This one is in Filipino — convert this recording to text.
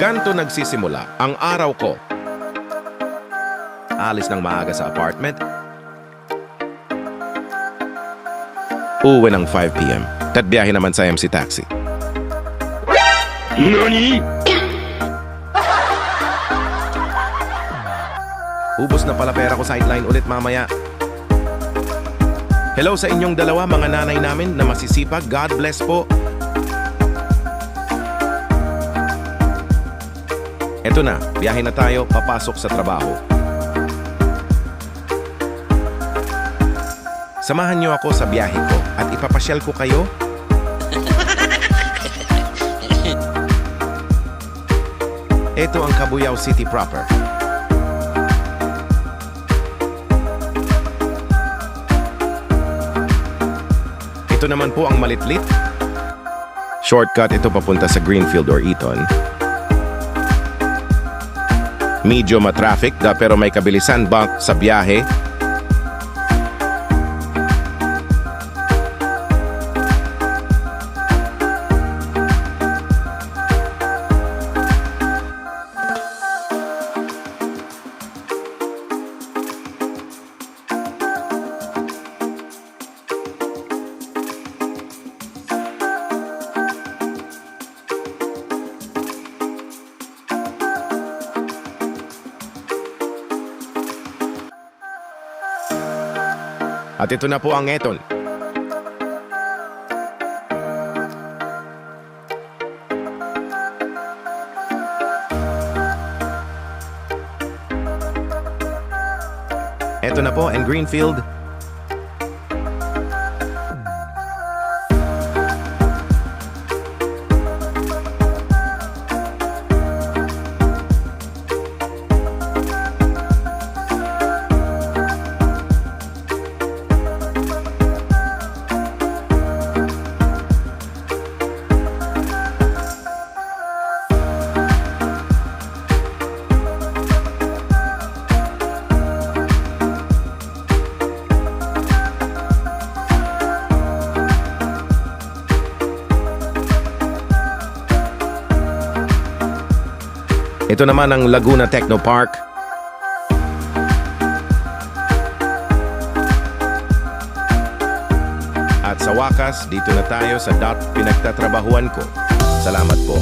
Ganto nagsisimula ang araw ko. Alis ng maaga sa apartment. Uwi ng 5 p.m. At biyahe naman sa MC Taxi. NANI?! Ubos na pala pera ko, sideline ulit mamaya. Hello sa inyong dalawa, mga nanay namin na masisipag. God bless po. Eto na, biyahe na tayo, papasok sa trabaho. Samahan niyo ako sa biyahe ko at ipapasyal ko kayo. Ito ang Cabuyao City proper. Ito naman po ang Malitlit. Shortcut ito papunta sa Greenfield or Eton. Medyo ma-traffic pero may kabilisan bump sa biyahe. At ito na po ang Eton. Ito na po ang Greenfield. Ito naman ang Laguna Techno Park. At sa wakas, dito na tayo sa pinagtatrabahuan ko. Salamat po.